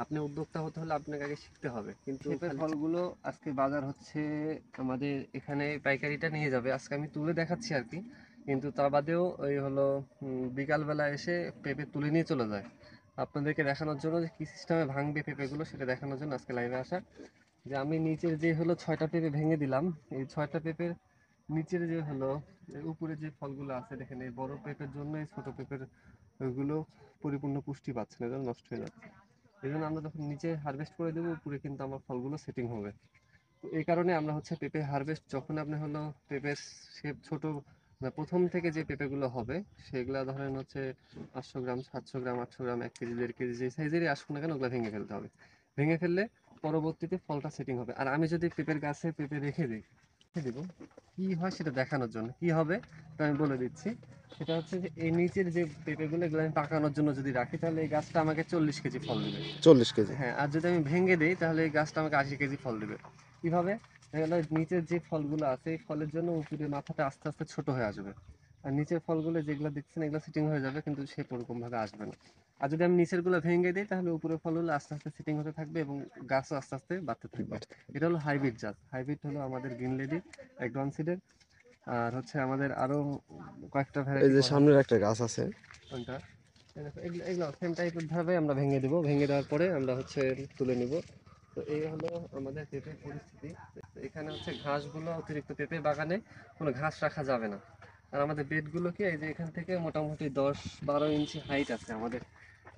আপনি উদ্যোক্তা হতে হলে আপনাকে আগে শিখতে হবে। কিন্তু পেঁপের ফলগুলো আজকে বাজার হচ্ছে আমাদের এখানে, পাইকারিটা নিয়ে যাবে আজকে, আমি তুলে দেখাচ্ছি আর কি। কিন্তু তা বাদেও ওই হলো বিকালবেলা এসে পেঁপে তুলে নিয়ে চলে যায়। আপনাদেরকে দেখানোর জন্য যে কি সিস্টেমে ভাঙবে পেঁপেগুলো সেটা দেখানোর জন্য আজকে লাইভে আসা। যে আমি নিচের যে হলো 6টা পেঁপে ভেঙে দিলাম, এই 6টা পেঁপের নিচের যে হলো উপরে যে ফলগুলো আছে দেখেন, এই বড় পেঁপের জন্য এই ছোট পেঁপের ওইগুলো পরিপূর্ণ পুষ্টি পাচ্ছে না, এজন্য নষ্ট হয়ে যাচ্ছে। এই জন্য আমরা যখন নিচে হারভেস্ট করে দেবো উপরে কিন্তু আমার ফলগুলো সেটিং হবে। তো এই কারণে আমরা হচ্ছে পেঁপে হারভেস্ট যখন আপনি হলো পেঁপের শেপ ছোট, প্রথম থেকে যে পেঁপেগুলো হবে সেগুলা ধরেন হচ্ছে 500 গ্রাম 700 গ্রাম 800 গ্রাম 1 কেজি 1.5 কেজি যে সাইজেরই আসুক না কেন ওগুলো ভেঙে ফেলতে হবে। ভেঙে ফেললে পরবর্তীতে ফলটা সেটিং হবে। আর আমি যদি পেঁপের গাছে পেঁপে রেখে দিই, রেখে দিব, কি হয় সেটা দেখানোর জন্য। কি হবে তা আমি বলে দিচ্ছি। সেটা হচ্ছে যে এই নিচের যে পেঁপেগুলো এগুলো আমি পাকানোর জন্য যদি রাখি তাহলে এই গাছটা আমাকে 40 কেজি ফল দেবে। 40 কেজি? হ্যাঁ, আর যদি আমি ভেঙে দেই তাহলে এই গাছটা আমাকে 80 কেজি ফল দেবে। কিভাবে? দেখা গেলো নিচের যে ফলগুলো আছে এই ফলের জন্য উপরে মাথাটা আস্তে আস্তে ছোট হয়ে আসবে। আর নিচের ফলগুলো যেগুলো দেখছেন এগুলো সিটিং হয়ে যাবে, কিন্তু সে ওরকম ভাবে আসবে না। আর যদি আমি নিচের গুলো ভেঙে দিই তাহলে উপরের ফলগুলো আস্তে আস্তে সিটিং হতে থাকবে এবং গাছও আস্তে আস্তে বাড়তে থাকবে। এটা হলো হাইব্রিড জাত। হাইব্রিড হলো আমাদের গ্রিন লেডি অ্যাডভান্সিডের। আর হচ্ছে আমাদের আরো কয়েকটা এই ভ্যারাইটি যে করা সামনের একটা গাছ আছে, কোনটা, এই দেখো এগুলো এগুলো সেম টাইপের ভাবে আমরা ভেঙে দেবো। ভেঙে দেওয়ার পরে আমরা হচ্ছে তুলে নিব। তো এই হলো আমাদের পেঁপের পরিস্থিতি। তো এখানে হচ্ছে ঘাসগুলো অতিরিক্ত, পেঁপে বাগানে কোনো ঘাস রাখা যাবে না। আর আমাদের বেডগুলো কি এই যে এখান থেকে মোটামুটি 10-12 ইঞ্চি হাইট আছে আমাদের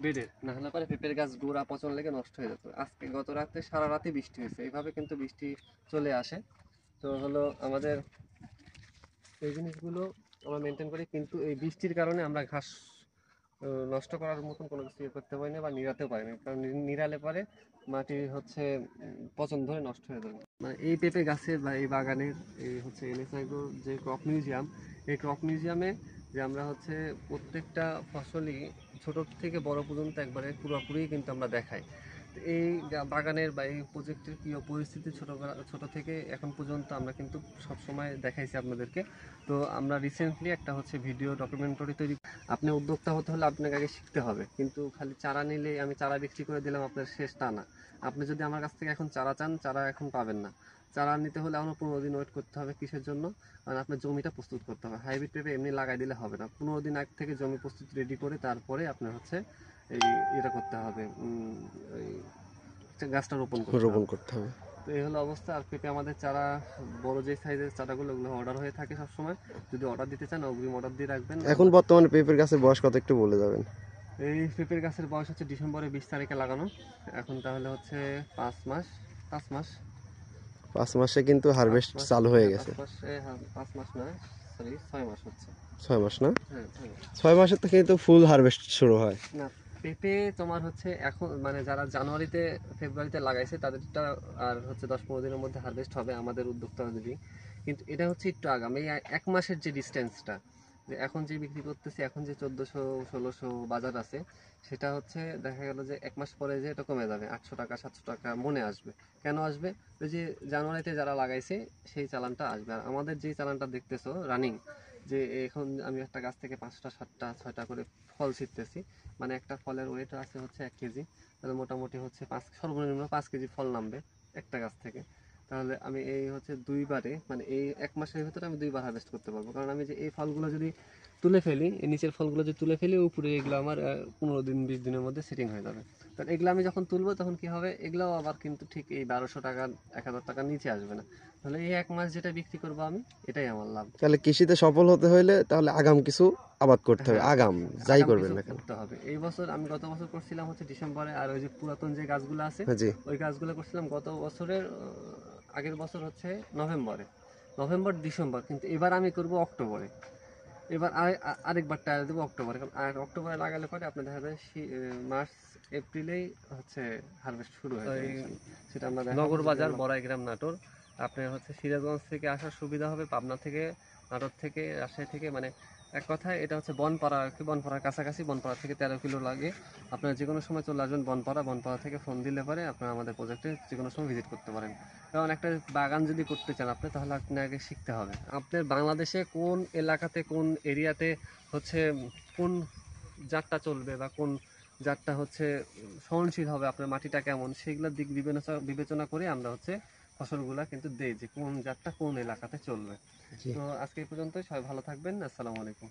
বেডের, না হলে পরে পেঁপের গাছ গোড়া পচন লেগে নষ্ট হয়ে যেত। আজকে গত রাতে সারা রাতে বৃষ্টি হয়েছে, এইভাবে কিন্তু বৃষ্টি চলে আসে। তো হলো আমাদের এই জিনিসগুলো আমরা মেনটেন করি, কিন্তু এই বৃষ্টির কারণে আমরা ঘাস নষ্ট করার মতন কোনো কিছু ইয়ে করতে পারি না বা নিরাতেও পারি না, কারণ নিরালে পরে মাটি হচ্ছে পচন ধরে নষ্ট হয়ে যাবে। মানে এই পেঁপে গাছের বা এই বাগানের এই হচ্ছে এনএসআইগো যে ক্রপ মিউজিয়াম, এই ক্রপ মিউজিয়ামে যে আমরা হচ্ছে প্রত্যেকটা ফসলই ছোট থেকে বড় পর্যন্ত একবারে পুরোপুরি কিন্তু আমরা দেখাই। এই বাগানের বা এই প্রজেক্টের কি পরিস্থিতি ছোট থেকে এখন পর্যন্ত আমরা কিন্তু সব সময় দেখাইছি আপনাদেরকে। তো আমরা রিসেন্টলি একটা হচ্ছে ভিডিও ডকুমেন্টারি তৈরি। আপনি উদ্যোক্তা হতে হলে আপনাকে আগে শিখতে হবে, কিন্তু খালি চারা নিলে আমি চারা বিক্রি করে দিলাম আপনার শেষ তা না। আপনি যদি আমার কাছ থেকে এখন চারা চান, চারা এখন পাবেন না। চারা নিতে হলে আমার 15 দিন ওয়েট করতে হবে। কিসের জন্য? কারণ আপনার জমিটা প্রস্তুত করতে হবে। হাইব্রিড পেঁপে এমনি লাগাই দিলে হবে না, 15 দিন আগ থেকে জমি প্রস্তুত রেডি করে তারপরে আপনার হচ্ছে এই এটা করতে হবে, ওই গাছটা রোপণ করতে রোপণ হবে। করতে হবে। তো এই হলো অবস্থা। আর পেঁপে আমাদের চারা বড় যে সাইজের চারাগুলো ওগুলো অর্ডার হয়ে থাকে সবসময়। যদি অর্ডার দিতে চান অগ্রিম অর্ডার দিয়ে রাখবেন। এখন বর্তমানে পেঁপের গাছের বয়স কত একটু বলে যাবেন? এই পেঁপের গাছের বয়স হচ্ছে ডিসেম্বরের 20 তারিখে লাগানো। এখন তাহলে হচ্ছে 5 মাস। 5 মাস। 5 মাসে কিন্তু 5 হারভেস্ট মাস চালু হয়ে হ্যাঁ, গেছে। 5 মাসে, হ্যাঁ 5 মাস নয়, সরি 6 মাস হচ্ছে। 6 মাস না? হ্যাঁ 6 মাস। 6 মাসের থেকে কিন্তু ফুল হারভেস্ট শুরু হয়। না, পেঁপে তোমার হচ্ছে এখন মানে যারা জানুয়ারিতে ফেব্রুয়ারিতে লাগাইছে তাদেরটা আর হচ্ছে 10-15 দিনের মধ্যে হারভেস্ট হবে আমাদের উদ্যোক্তা যদি। কিন্তু এটা হচ্ছে একটু আগাম, এই 1 মাসের যে ডিস্টেন্সটা, যে এখন যে বিক্রি করতেছি এখন যে 1400-1600 বাজার আছে, সেটা হচ্ছে দেখা গেল যে 1 মাস পরে যে এটা কমে যাবে 800 টাকা 700 টাকা মনে আসবে। কেন আসবে? ওই যে জানুয়ারিতে যারা লাগাইছে সেই চালানটা আসবে। আর আমাদের যে চালানটা দেখতেছো রানিং, যে এখন আমি একটা গাছ থেকে 5টা 7টা 6টা করে ফল ছিটতেছি, মানে একটা ফলের ওয়েট আছে হচ্ছে 1 কেজি, তাহলে মোটামুটি হচ্ছে সর্বনিম্ন 5 কেজি ফল নামবে একটা গাছ থেকে। তাহলে আমি এই হচ্ছে দুইবারে, মানে এই 1 মাসের ভিতরে আমি দুইবার হারভেস্ট করতে পারবো। কারণ আমি যে এই ফলগুলো যদি তুলে ফেলি, এই নিচের ফলগুলো যদি তুলে ফেলি উপরে এগুলো আমার 15-20 দিনের মধ্যে সেটিং হয়ে যাবে। কারণ এগুলো আমি যখন তুলবো তখন কি হবে, এগুলো আবার কিন্তু ঠিক এই 1200 টাকা 1000 টাকার নিচে আসবে না। তাহলে এই 1 মাস যেটা বিক্রি করবো আমি, এটাই আমার লাভ। তাহলে কৃষিতে সফল হতে হলে তাহলে আগাম কিছু আবাদ করতে হবে, হ্যাঁ, আগাম যাই আগাম করবেন কিছু না কেন। করতে হবে। এই বছর আমি গত বছর করছিলাম হচ্ছে ডিসেম্বরে, আর ওই যে পুরাতন যে গাছগুলো আছে হ্যাঁ জি। ওই গাছগুলো করছিলাম গত বছরের আগের বছর হচ্ছে নভেম্বরে, নভেম্বর ডিসেম্বর। কিন্তু এবার আমি করব অক্টোবরে। এবার আরেকবার ট্রায়াল দেবো অক্টোবরে। কারণ আর অক্টোবরে লাগালে পরে আপনার দেখা যায় মার্চ এপ্রিলেই হচ্ছে হারভেস্ট শুরু হয়ে যায়। সেটা আমরা নগর বাজার বড়াইগ্রাম নাটোর। আপনার হচ্ছে সিরাজগঞ্জ থেকে আসার সুবিধা হবে, পাবনা থেকে, নাটোর থেকে, রাজশাহী থেকে, মানে এক কথায় এটা হচ্ছে বনপাড়া আর কি, বনপাড়ার কাছাকাছি। বনপাড়া থেকে 13 কিলো লাগে। আপনারা যে কোনো সময় চলে আসবেন বনপাড়া থেকে ফোন দিলে পরে আপনারা আমাদের প্রজেক্টে যে কোনো সময় ভিজিট করতে পারেন। কারণ একটা বাগান যদি করতে চান আপনি, তাহলে আপনি আগে শিখতে হবে আপনার বাংলাদেশে কোন এলাকাতে কোন এরিয়াতে হচ্ছে কোন জাতটা চলবে বা কোন জাতটা হচ্ছে সহনশীল হবে, আপনার মাটিটা কেমন, সেগুলোর দিক বিবেচনা করে আমরা হচ্ছে ফসলগুলা কিন্তু দেই যে কোন জাতটা কোন এলাকাতে চলবে। জি। তো আজকে এই পর্যন্ত, সবাই ভালো থাকবেন, আসসালামু আলাইকুম।